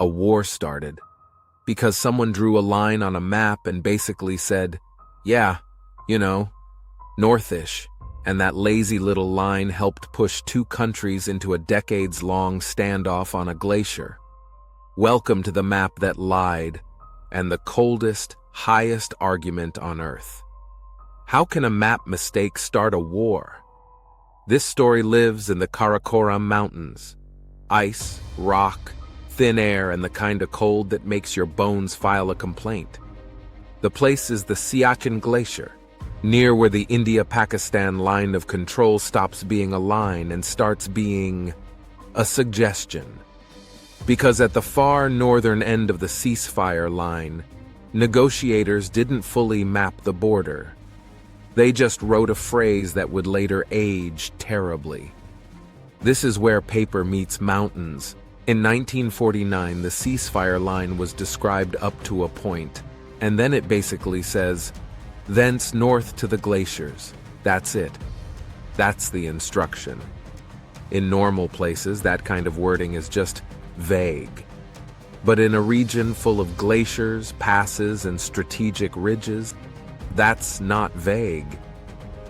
A war started because someone drew a line on a map and basically said, yeah, you know, northish, and that lazy little line helped push two countries into a decades-long standoff on a glacier. Welcome to the map that lied, and the coldest, highest argument on Earth. How can a map mistake start a war? This story lives in the Karakoram Mountains. Ice, rock, thin air, and the kind of cold that makes your bones file a complaint. The place is the Siachen Glacier, near where the India-Pakistan line of control stops being a line and starts being a suggestion. Because at the far northern end of the ceasefire line, negotiators didn't fully map the border. They just wrote a phrase that would later age terribly. This is where paper meets mountains. In 1949, the ceasefire line was described up to a point, and then it basically says, thence north to the glaciers. That's it. That's the instruction. In normal places, that kind of wording is just vague. But in a region full of glaciers, passes, and strategic ridges, that's not vague.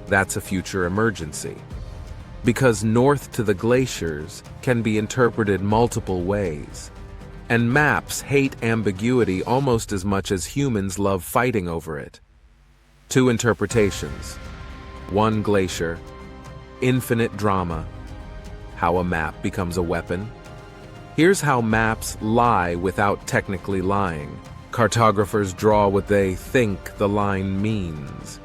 That's a future emergency. Because north to the glaciers can be interpreted multiple ways. And maps hate ambiguity almost as much as humans love fighting over it. Two interpretations. One glacier, infinite drama, how a map becomes a weapon. Here's how maps lie without technically lying. Cartographers draw what they think the line means.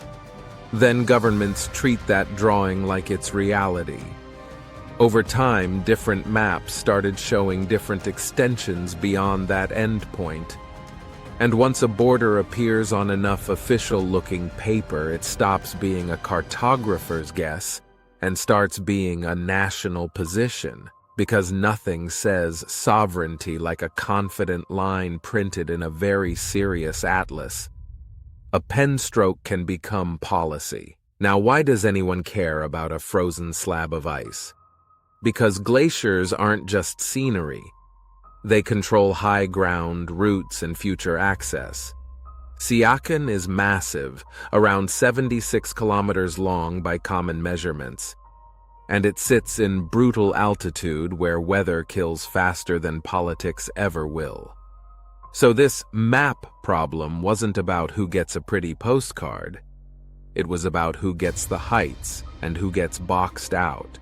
Then governments treat that drawing like it's reality. Over time, different maps started showing different extensions beyond that endpoint. And once a border appears on enough official-looking paper, it stops being a cartographer's guess and starts being a national position. Because nothing says sovereignty like a confident line printed in a very serious atlas. A pen stroke can become policy. Now, why does anyone care about a frozen slab of ice? Because glaciers aren't just scenery. They control high ground, routes, and future access. Siachen is massive, around 76 kilometers long by common measurements. And it sits in brutal altitude where weather kills faster than politics ever will. So this map problem wasn't about who gets a pretty postcard. It was about who gets the heights and who gets boxed out.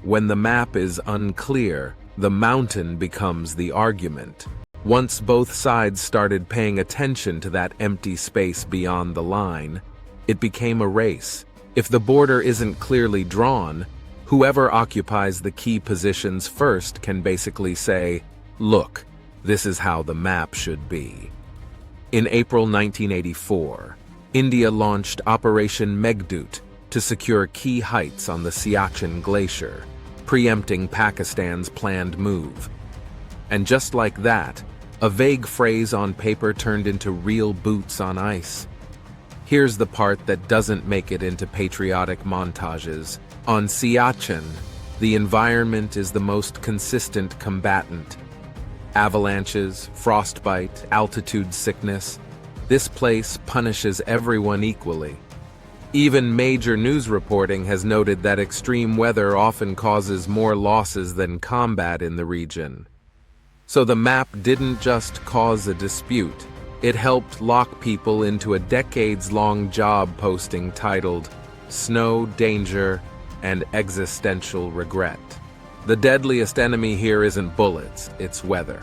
When the map is unclear, the mountain becomes the argument. Once both sides started paying attention to that empty space beyond the line, it became a race. If the border isn't clearly drawn, whoever occupies the key positions first can basically say, look, this is how the map should be. In April 1984, India launched Operation Meghdoot to secure key heights on the Siachen Glacier, preempting Pakistan's planned move. And just like that, a vague phrase on paper turned into real boots on ice. Here's the part that doesn't make it into patriotic montages. On Siachen, the environment is the most consistent combatant. Avalanches, frostbite, altitude sickness. This place punishes everyone equally. Even major news reporting has noted that extreme weather often causes more losses than combat in the region. So the map didn't just cause a dispute. It helped lock people into a decades-long job posting titled Snow, Danger, and Existential Regret. The deadliest enemy here isn't bullets, it's weather.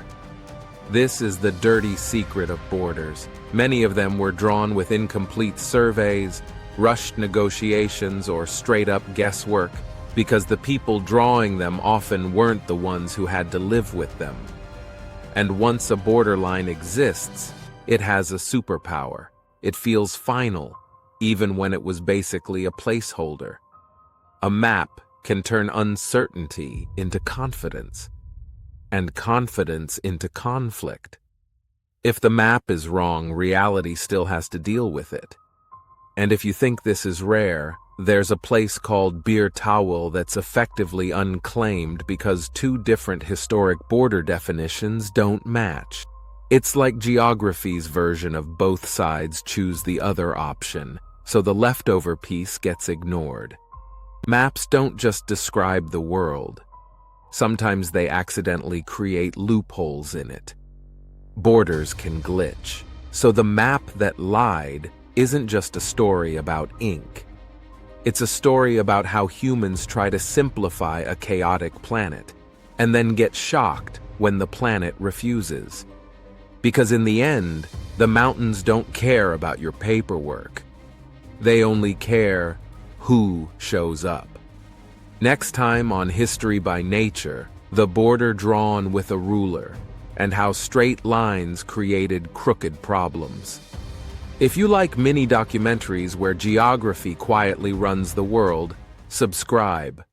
This is the dirty secret of borders. Many of them were drawn with incomplete surveys, rushed negotiations, or straight-up guesswork, because the people drawing them often weren't the ones who had to live with them. And once a borderline exists, it has a superpower. It feels final, even when it was basically a placeholder. A map can turn uncertainty into confidence, and confidence into conflict. If the map is wrong, reality still has to deal with it. And if you think this is rare, There's a place called Bir Tawil that's effectively unclaimed because two different historic border definitions don't match. It's like geography's version of both sides choose the other option, so the leftover piece gets ignored. Maps don't just describe the world. Sometimes they accidentally create loopholes in it. Borders can glitch, so the map that lied isn't just a story about ink. It's a story about how humans try to simplify a chaotic planet, and then get shocked when the planet refuses. Because in the end, the mountains don't care about your paperwork. They only care who shows up. Next time on History by Nature, the border drawn with a ruler, and how straight lines created crooked problems. If you like mini documentaries where geography quietly runs the world, subscribe.